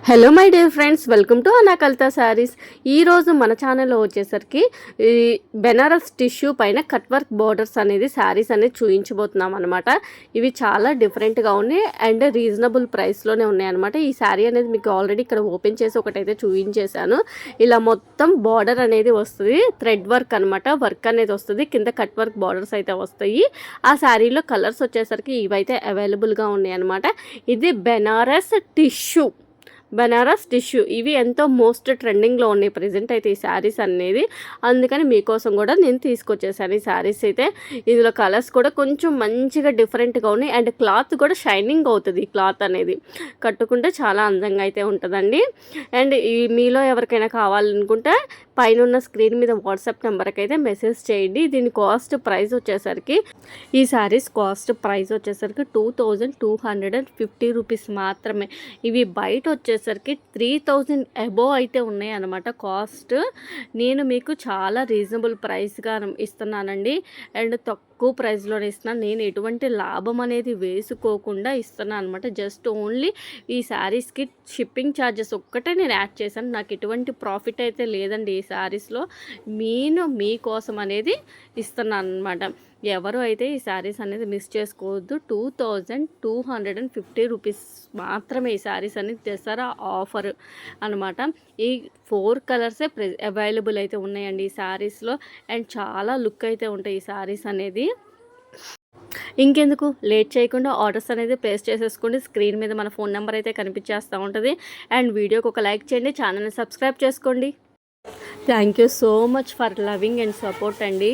Hello my dear friends, welcome to Anakalta saris. ఈరోజు మన ఛానల్లో వచ్చేసరికి ఈ బెనారస్ టిష్యూ పైన కట్ వర్క్ బోర్డర్స్ అనేది శారీస్ అనేది చూపించబోతున్నాం అనమాట. ఇవి చాలా డిఫరెంట్గా ఉన్నాయి అండ్ రీజనబుల్ ప్రైస్లోనే ఉన్నాయి అనమాట. ఈ శారీ అనేది మీకు ఆల్రెడీ ఇక్కడ ఓపెన్ చేసి ఒకటైతే చూపించేశాను. ఇలా మొత్తం బార్డర్ అనేది వస్తుంది, థ్రెడ్ వర్క్ అనమాట. వర్క్ అనేది వస్తుంది, కింద కట్ వర్క్ బార్డర్స్ అయితే వస్తాయి. ఆ శారీలో కలర్స్ వచ్చేసరికి ఇవైతే అవైలబుల్గా ఉన్నాయి అనమాట. ఇది బెనారస్ టిష్యూ ఇవి ఎంతో మోస్ట్ ట్రెండింగ్లో ఉన్నాయి ప్రజెంట్ అయితే ఈ శారీస్ అనేది. అందుకని మీకోసం కూడా నేను తీసుకొచ్చేసాను ఈ శారీస్ అయితే. ఇందులో కలర్స్ కూడా కొంచెం మంచిగా డిఫరెంట్గా ఉన్నాయి అండ్ క్లాత్ కూడా షైనింగ్ అవుతుంది. ఈ క్లాత్ అనేది కట్టుకుంటే చాలా అందంగా అయితే ఉంటుందండి. అండ్ ఈ మీలో ఎవరికైనా కావాలనుకుంటే పైన ఉన్న స్క్రీన్ మీద వాట్సాప్ నెంబర్కి అయితే మెసేజ్ చేయండి. దీని ప్రైస్ వచ్చేసరికి ఈ శారీస్ ప్రైస్ వచ్చేసరికి 2250 రూపీస్ మాత్రమే. ఇవి బయట వచ్చేసరికి 3000 అబోవ్ అయితే ఉన్నాయి అన్నమాట కాస్ట్. నేను మీకు చాలా రీజనబుల్ ప్రైస్గా ఇస్తున్నానండి అండ్ తక్కువ ప్రైస్లోనే ఇస్తున్నాను. నేను ఎటువంటి లాభం అనేది వేసుకోకుండా ఇస్తున్నాను అనమాట. జస్ట్ ఓన్లీ ఈ శారీస్కి షిప్పింగ్ ఛార్జెస్ ఒక్కటే నేను యాడ్ చేశాను. నాకు ఎటువంటి ప్రాఫిట్ అయితే లేదండి ఈ శారీస్లో. మీకోసం అనేది ఇస్తున్నాను అనమాట. ఎవరు అయితే ఈ శారీస్ అనేది మిస్ చేసుకోవద్దు. 2250 రూపీస్ మాత్రమే ఈ శారీస్ అనేది దసరా ఆఫర్ అనమాట. ఈ 4 కలర్సే అవైలబుల్ అయితే ఉన్నాయండి ఈ శారీస్లో అండ్ చాలా లుక్ అయితే ఉంటాయి ఈ శారీస్ అనేది. ఇంకెందుకు లేట్ చేయకుండా ఆర్డర్స్ అనేది ప్లేస్ చేసేసుకోండి. స్క్రీన్ మీద మన ఫోన్ నెంబర్ అయితే కనిపించేస్తూ ఉంటుంది అండ్ వీడియోకి ఒక లైక్ చేయండి, ఛానల్ని సబ్స్క్రైబ్ చేసుకోండి. Thank you so much for loving and support అండి.